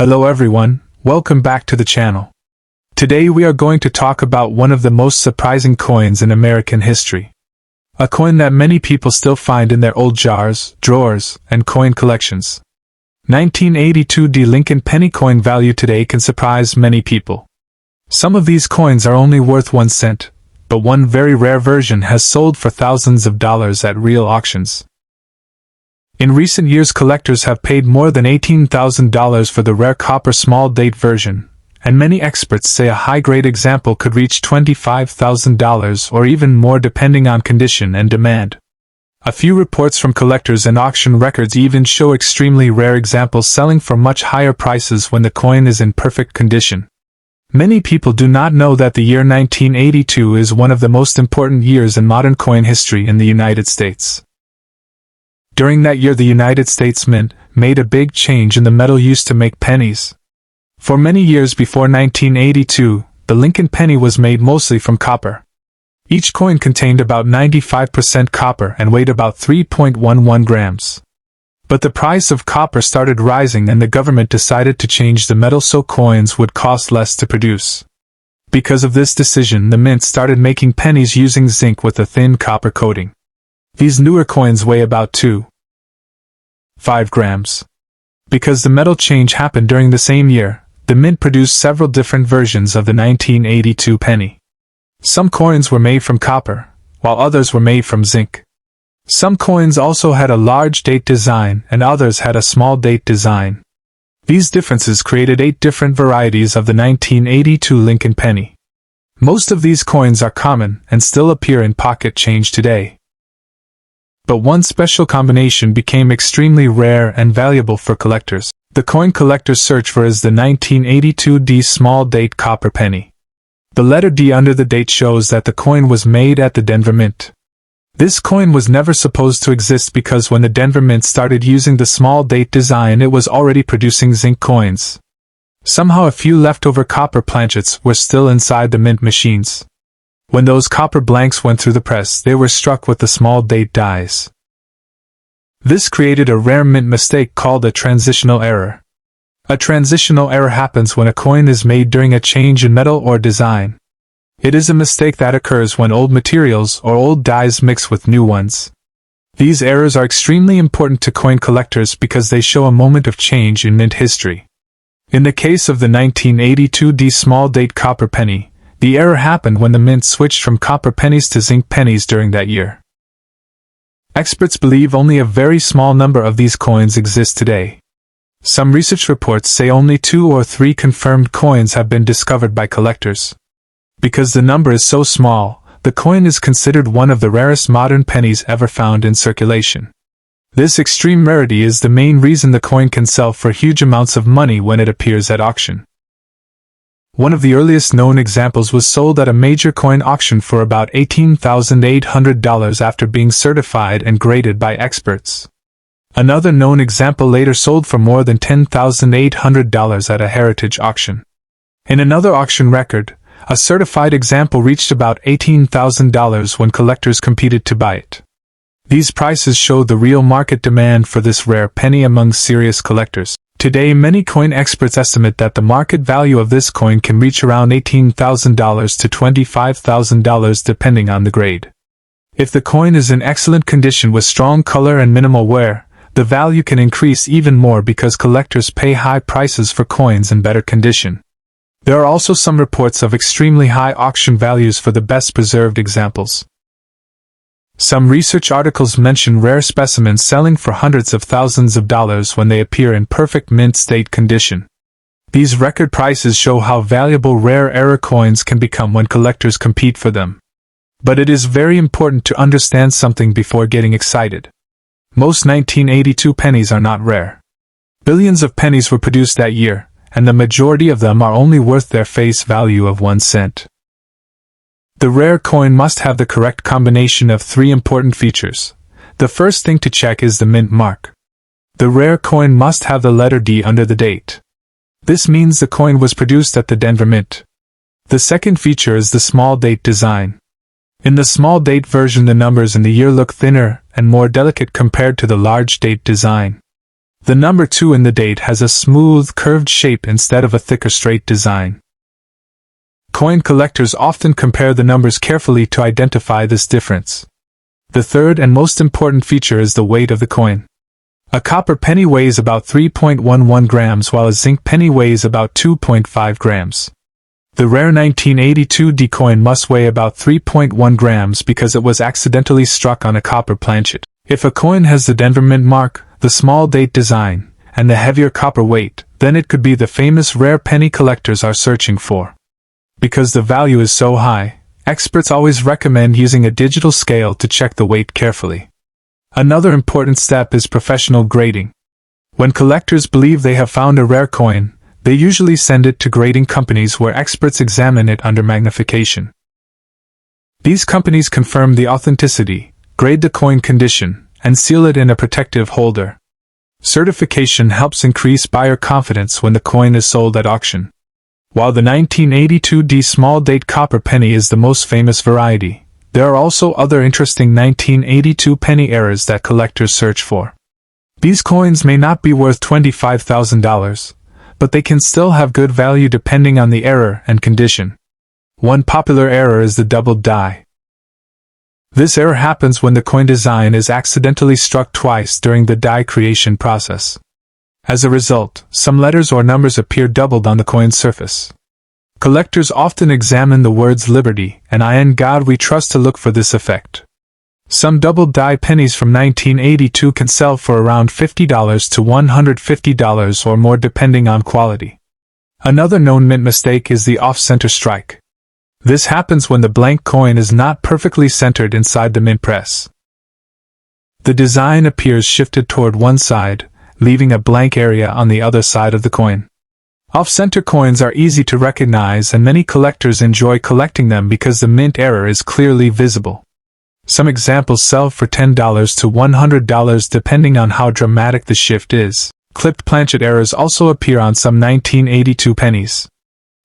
Hello everyone, welcome back to the channel. Today we are going to talk about one of the most surprising coins in American history. A coin that many people still find in their old jars, drawers, and coin collections. 1982 Lincoln penny coin value today can surprise many people. Some of these coins are only worth 1 cent, but one very rare version has sold for thousands of dollars at real auctions. In recent years, collectors have paid more than $18,000 for the rare copper small date version, and many experts say a high-grade example could reach $25,000 or even more depending on condition and demand. A few reports from collectors and auction records even show extremely rare examples selling for much higher prices when the coin is in perfect condition. Many people do not know that the year 1982 is one of the most important years in modern coin history in the United States. During that year, the United States Mint made a big change in the metal used to make pennies. For many years before 1982, the Lincoln penny was made mostly from copper. Each coin contained about 95% copper and weighed about 3.11 grams. But the price of copper started rising and the government decided to change the metal so coins would cost less to produce. Because of this decision, the mint started making pennies using zinc with a thin copper coating. These newer coins weigh about 2.5 grams. Because the metal change happened during the same year, the mint produced several different versions of the 1982 penny. Some coins were made from copper, while others were made from zinc. Some coins also had a large date design and others had a small date design. These differences created 8 different varieties of the 1982 Lincoln penny. Most of these coins are common and still appear in pocket change today. But one special combination became extremely rare and valuable for collectors. The coin collectors search for is the 1982 D small date copper penny. The letter D under the date shows that the coin was made at the Denver Mint. This coin was never supposed to exist because when the Denver Mint started using the small date design, it was already producing zinc coins. Somehow a few leftover copper planchets were still inside the mint machines. When those copper blanks went through the press, they were struck with the small date dies. This created a rare mint mistake called a transitional error. A transitional error happens when a coin is made during a change in metal or design. It is a mistake that occurs when old materials or old dies mix with new ones. These errors are extremely important to coin collectors because they show a moment of change in mint history. In the case of the 1982 D small date copper penny, the error happened when the mint switched from copper pennies to zinc pennies during that year. Experts believe only a very small number of these coins exist today. Some research reports say only 2 or 3 confirmed coins have been discovered by collectors. Because the number is so small, the coin is considered one of the rarest modern pennies ever found in circulation. This extreme rarity is the main reason the coin can sell for huge amounts of money when it appears at auction. One of the earliest known examples was sold at a major coin auction for about $18,800 after being certified and graded by experts. Another known example later sold for more than $10,800 at a heritage auction. In another auction record, a certified example reached about $18,000 when collectors competed to buy it. These prices show the real market demand for this rare penny among serious collectors. Today, many coin experts estimate that the market value of this coin can reach around $18,000 to $25,000 depending on the grade. If the coin is in excellent condition with strong color and minimal wear, the value can increase even more because collectors pay high prices for coins in better condition. There are also some reports of extremely high auction values for the best preserved examples. Some research articles mention rare specimens selling for hundreds of thousands of dollars when they appear in perfect mint state condition. These record prices show how valuable rare error coins can become when collectors compete for them. But it is very important to understand something before getting excited. Most 1982 pennies are not rare. Billions of pennies were produced that year, and the majority of them are only worth their face value of 1 cent. The rare coin must have the correct combination of 3 important features. The first thing to check is the mint mark. The rare coin must have the letter D under the date. This means the coin was produced at the Denver Mint. The second feature is the small date design. In the small date version, the numbers in the year look thinner and more delicate compared to the large date design. The number 2 in the date has a smooth, curved shape instead of a thicker straight design. Coin collectors often compare the numbers carefully to identify this difference. The third and most important feature is the weight of the coin. A copper penny weighs about 3.11 grams while a zinc penny weighs about 2.5 grams. The rare 1982 D coin must weigh about 3.1 grams because it was accidentally struck on a copper planchet. If a coin has the Denver Mint mark, the small date design, and the heavier copper weight, then it could be the famous rare penny collectors are searching for. Because the value is so high, experts always recommend using a digital scale to check the weight carefully. Another important step is professional grading. When collectors believe they have found a rare coin, they usually send it to grading companies where experts examine it under magnification. These companies confirm the authenticity, grade the coin condition, and seal it in a protective holder. Certification helps increase buyer confidence when the coin is sold at auction. While the 1982 D small date copper penny is the most famous variety, there are also other interesting 1982 penny errors that collectors search for. These coins may not be worth $25,000, but they can still have good value depending on the error and condition. One popular error is the doubled die. This error happens when the coin design is accidentally struck twice during the die creation process. As a result, some letters or numbers appear doubled on the coin's surface. Collectors often examine the words Liberty and In God We Trust to look for this effect. Some double die pennies from 1982 can sell for around $50 to $150 or more depending on quality. Another known mint mistake is the off-center strike. This happens when the blank coin is not perfectly centered inside the mint press. The design appears shifted toward one side, leaving a blank area on the other side of the coin. Off-center coins are easy to recognize and many collectors enjoy collecting them because the mint error is clearly visible. Some examples sell for $10 to $100 depending on how dramatic the shift is. Clipped planchet errors also appear on some 1982 pennies.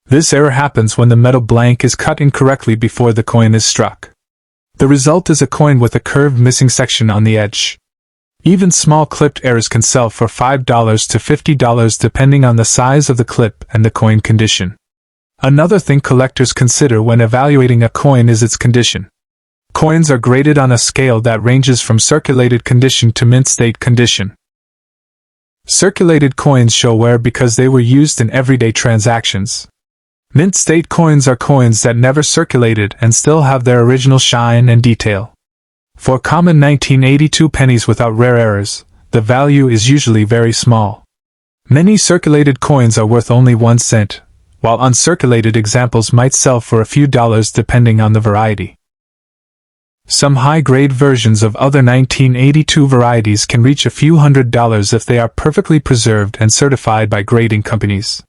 This error happens when the metal blank is cut incorrectly before the coin is struck. The result is a coin with a curved missing section on the edge. Even small clipped errors can sell for $5 to $50 depending on the size of the clip and the coin condition. Another thing collectors consider when evaluating a coin is its condition. Coins are graded on a scale that ranges from circulated condition to mint state condition. Circulated coins show wear because they were used in everyday transactions. Mint state coins are coins that never circulated and still have their original shine and detail. For common 1982 pennies without rare errors, the value is usually very small. Many circulated coins are worth only 1 cent, while uncirculated examples might sell for a few dollars depending on the variety. Some high-grade versions of other 1982 varieties can reach a few $100s if they are perfectly preserved and certified by grading companies.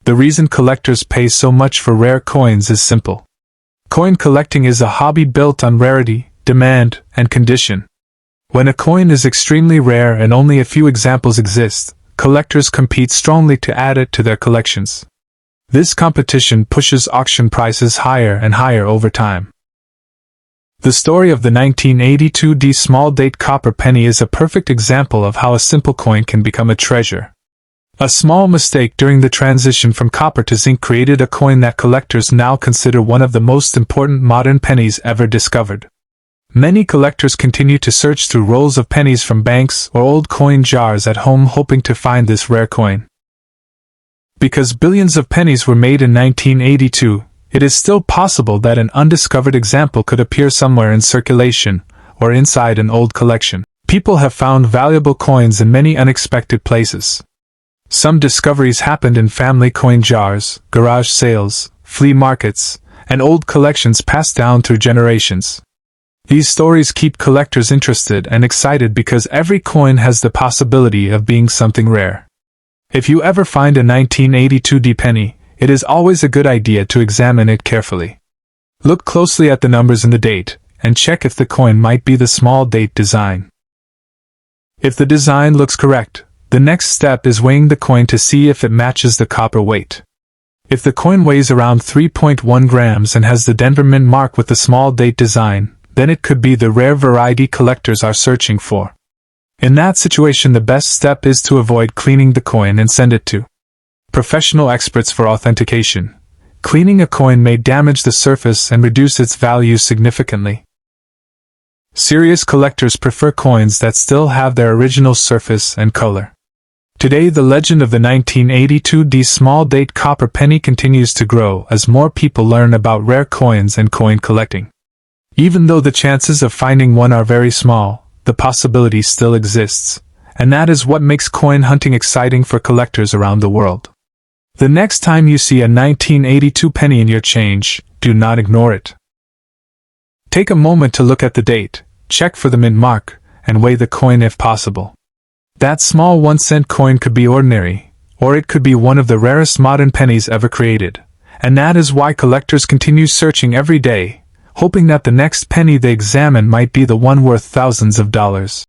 The reason collectors pay so much for rare coins is simple. Coin collecting is a hobby built on rarity, demand, and condition. When a coin is extremely rare and only a few examples exist, collectors compete strongly to add it to their collections. This competition pushes auction prices higher and higher over time. The story of the 1982 D small date copper penny is a perfect example of how a simple coin can become a treasure. A small mistake during the transition from copper to zinc created a coin that collectors now consider one of the most important modern pennies ever discovered. Many collectors continue to search through rolls of pennies from banks or old coin jars at home hoping to find this rare coin. Because billions of pennies were made in 1982, it is still possible that an undiscovered example could appear somewhere in circulation or inside an old collection. People have found valuable coins in many unexpected places. Some discoveries happened in family coin jars, garage sales, flea markets, and old collections passed down through generations. These stories keep collectors interested and excited because every coin has the possibility of being something rare. If you ever find a 1982 D penny, it is always a good idea to examine it carefully. Look closely at the numbers and the date, and check if the coin might be the small date design. If the design looks correct, the next step is weighing the coin to see if it matches the copper weight. If the coin weighs around 3.1 grams and has the Denver Mint mark with the small date design, then it could be the rare variety collectors are searching for. In that situation, the best step is to avoid cleaning the coin and send it to professional experts for authentication. Cleaning a coin may damage the surface and reduce its value significantly. Serious collectors prefer coins that still have their original surface and color. Today, the legend of the 1982 small date copper penny continues to grow as more people learn about rare coins and coin collecting. Even though the chances of finding one are very small, the possibility still exists, and that is what makes coin hunting exciting for collectors around the world. The next time you see a 1982 penny in your change, do not ignore it. Take a moment to look at the date, check for the mint mark, and weigh the coin if possible. That small 1-cent coin could be ordinary, or it could be one of the rarest modern pennies ever created, and that is why collectors continue searching every day, hoping that the next penny they examine might be the one worth thousands of dollars.